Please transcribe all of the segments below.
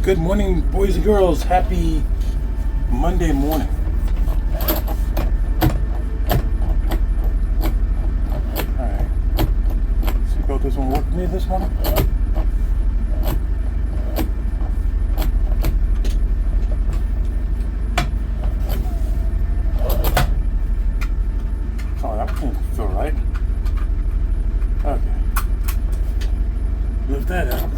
Good morning, boys and girls. Happy Monday morning. Alright. Seatbelt doesn't work for me this morning. Oh, that can't feel right. Okay. Lift that up.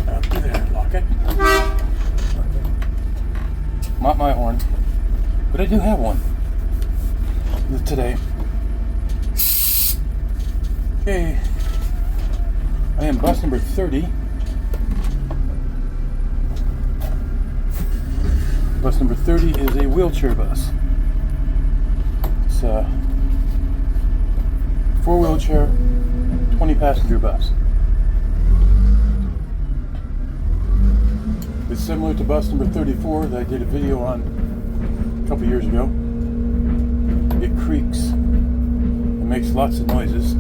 Up there, lock it. Not my horn, but I do have one today. Okay, I am bus number 30. Bus number 30 is a wheelchair bus. It's a 4-wheelchair, 20-passenger bus. It's similar to bus number 34 that I did a video on a couple years ago. It creaks. It makes lots of noises.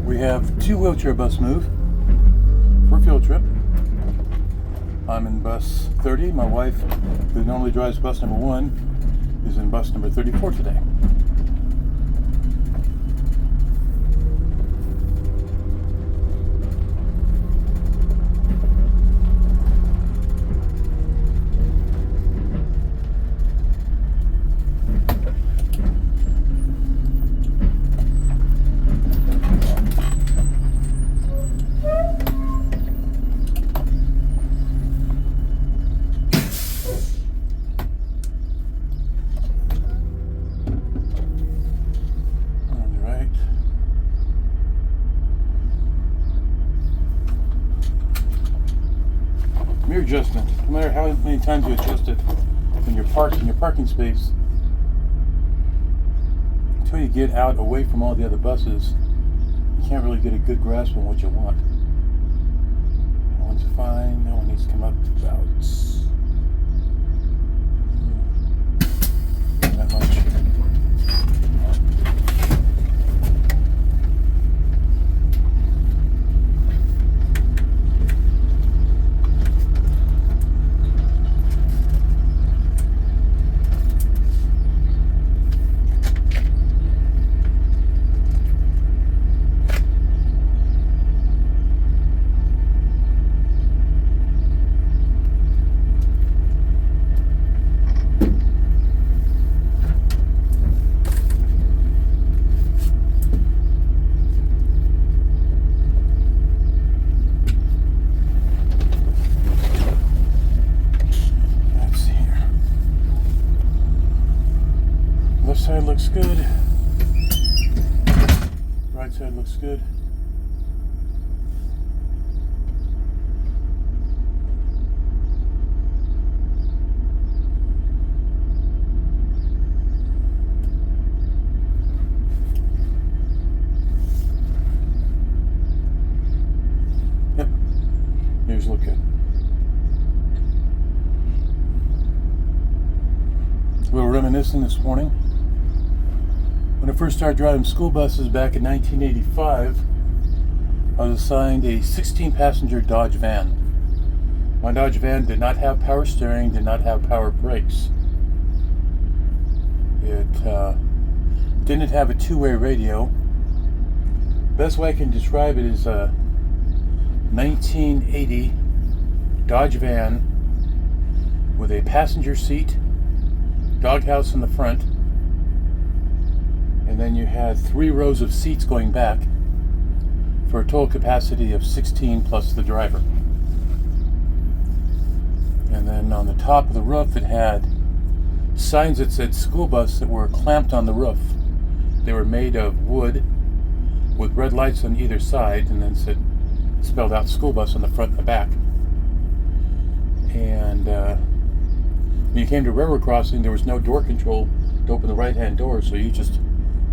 We have 2 wheelchair bus move for a field trip. I'm in bus 30. My wife, who normally drives bus number 1, is in bus number 34 today. Mirror adjustment. No matter how many times you adjust it when you're parked in your parking space, until you get out away from all the other buses, you can't really get a good grasp on what you want. That one's fine. That one needs to come up about that much. Left side looks good. Right side looks good. Yep. Mirrors look good. A little reminiscing this morning. When I first started driving school buses back in 1985, I was assigned a 16-passenger Dodge van. My Dodge van did not have power steering, did not have power brakes. It didn't have a two-way radio. Best way I can describe it is a 1980 Dodge van with a passenger seat, doghouse in the front, and then you had 3 rows of seats going back for a total capacity of 16 plus the driver. And then on the top of the roof it had signs that said school bus that were clamped on the roof. They were made of wood with red lights on either side, and then spelled out school bus on the front and the back. And when you came to railroad crossing, there was no door control to open the right-hand door, so you just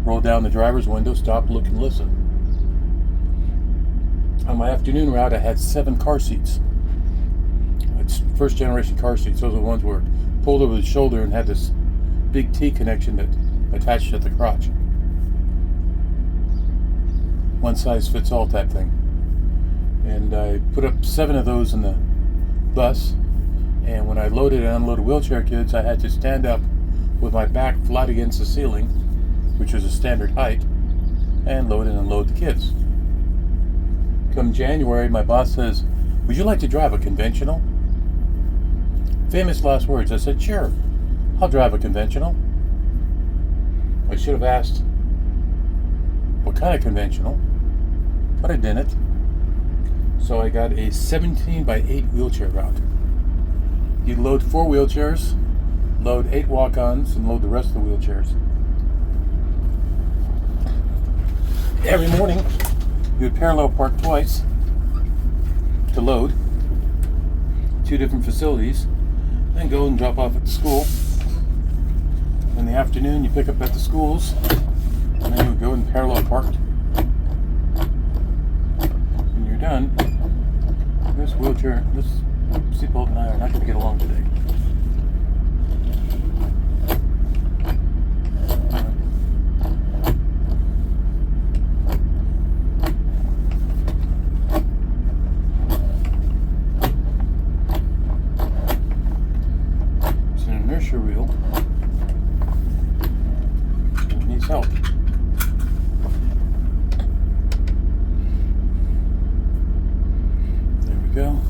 roll down the driver's window, stop, look, and listen. On my afternoon route, I had 7 car seats. It's first generation car seats. Those are the ones where pulled over the shoulder and had this big T connection that attached at the crotch. One size fits all type thing. And I put up 7 of those in the bus. And when I loaded and unloaded wheelchair kids, I had to stand up with my back flat against the ceiling, which was a standard height, and load and unload the kids. Come January, my boss says, "Would you like to drive a conventional?" Famous last words. I said, "Sure, I'll drive a conventional." I should have asked what kind of conventional, but I didn't. So I got a 17 by 8 wheelchair route. You load 4 wheelchairs, load 8 walk-ons, and load the rest of the wheelchairs. Every morning, you would parallel park twice to load 2 different facilities, then go and drop off at the school. In the afternoon, you pick up at the schools, and then you would go and parallel park. When you're done, this seatbelt and I are not going to get along today. It's an inertia wheel. It needs help. There we go.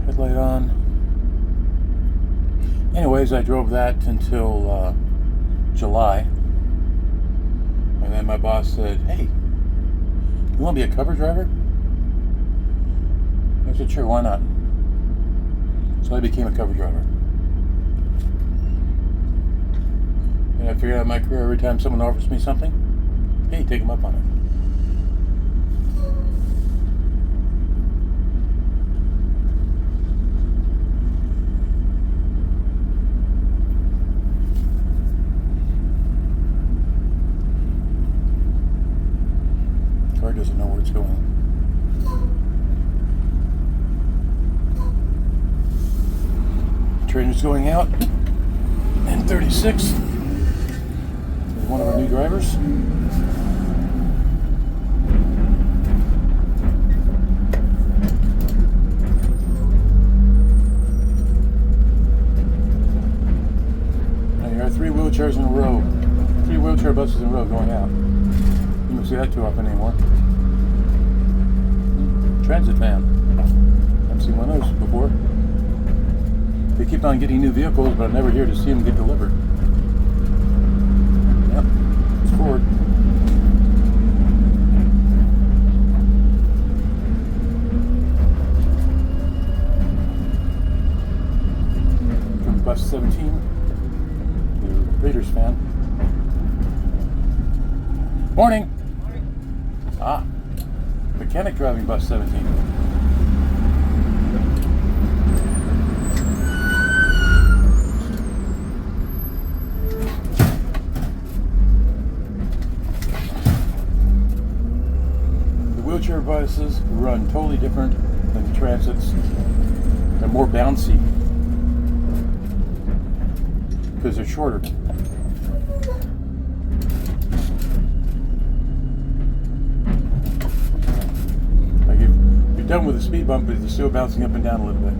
Headlight on. Anyways, I drove that until July. And then my boss said, "Hey, you want to be a cover driver?" I said, "Sure, why not?" So I became a cover driver. And I figured out my career, every time someone offers me something, hey, take them up on it. Car doesn't know where it's going. Trainer's going out in 36. One of our new drivers. And here are 3 wheelchairs in a row. 3 wheelchair buses in a row going out. You don't see that too often anymore. Transit van. I've seen one of those before. They keep on getting new vehicles, but I'm never here to see them get delivered. Yep, it's Ford. From bus 17, the Raiders fan. Morning! Ah, mechanic driving bus 17. Wheelchair buses run totally different than the transits. They're more bouncy because they're shorter. Like if you're done with the speed bump, but you're still bouncing up and down a little bit.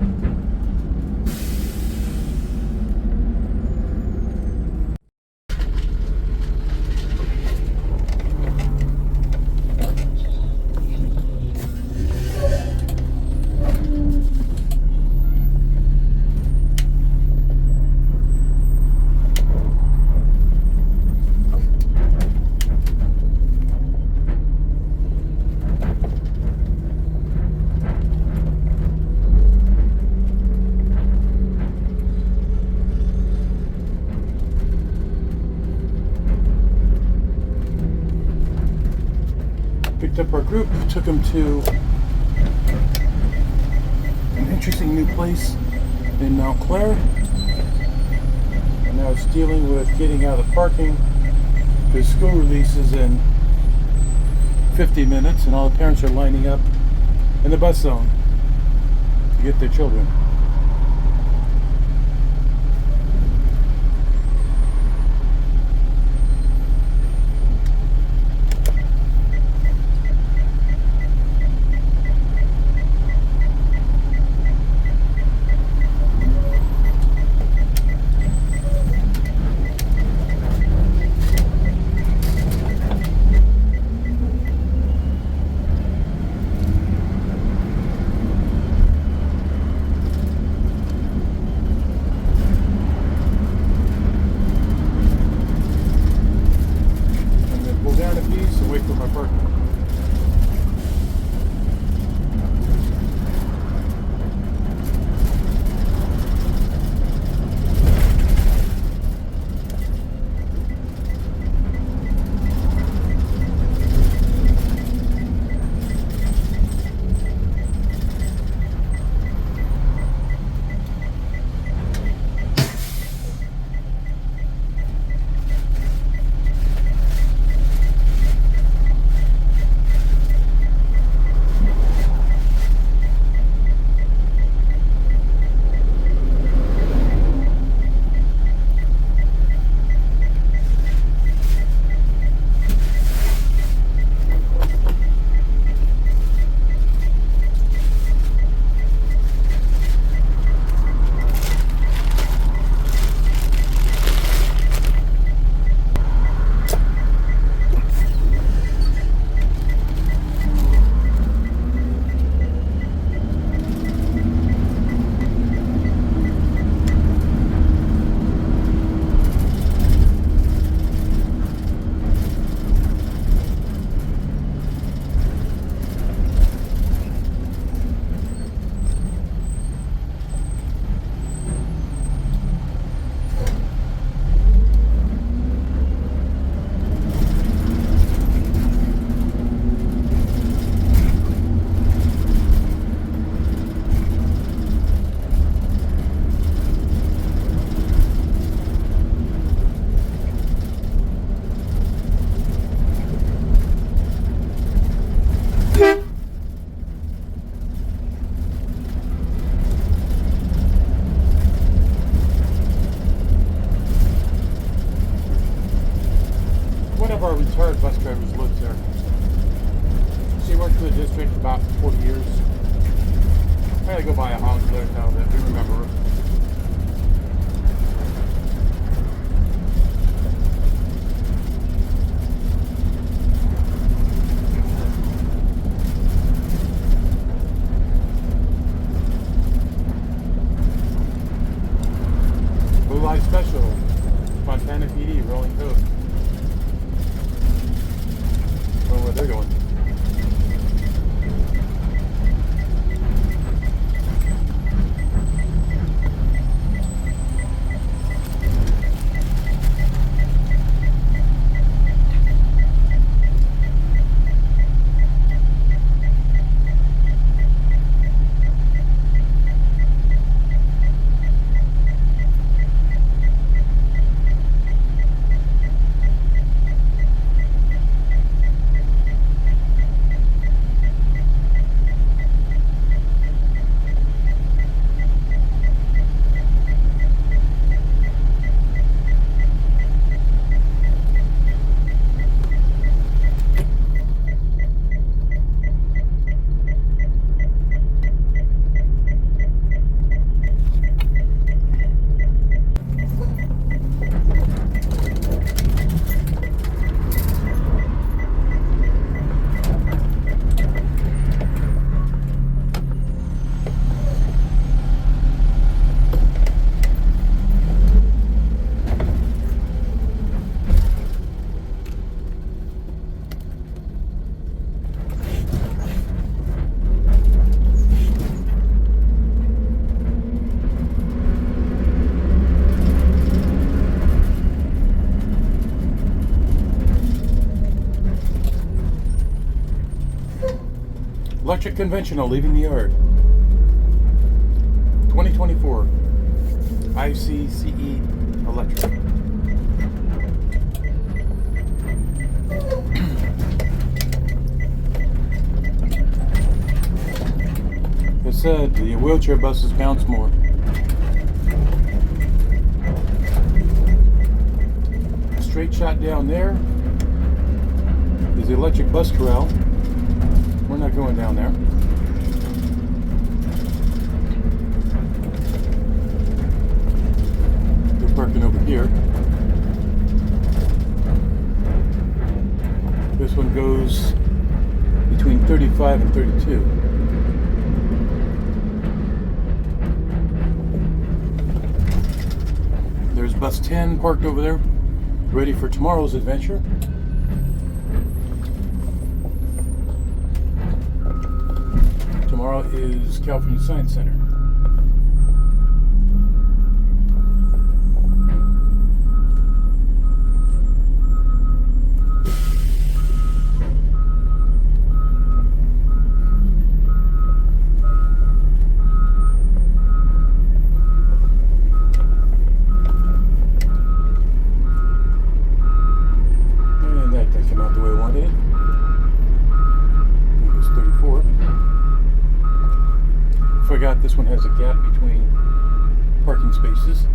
Picked up our group, took them to an interesting new place in Mount Clair. And now it's dealing with getting out of the parking. The school releases in 50 minutes and all the parents are lining up in the bus zone to get their children. Down a piece and wait for my partner. One of our retired bus drivers lives there. She worked for the district for about 40 years. I gotta go by a house there now that we remember her. Blue Light Special, Montana PD, rolling code. Oh, where they're going. Electric Conventional leaving the yard. 2024 ICCE Electric. This said, the wheelchair buses bounce more. A straight shot down there is the electric bus corral. We're not going down there. We're parking over here. This one goes between 35 and 32. There's bus 10 parked over there, ready for tomorrow's adventure. Tomorrow is California Science Center. And that didn't come out the way I wanted it. It was 34. Forgot this one has a gap between parking spaces.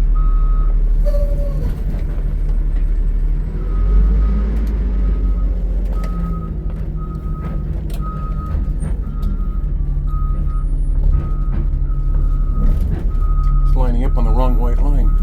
It's lining up on the wrong white line.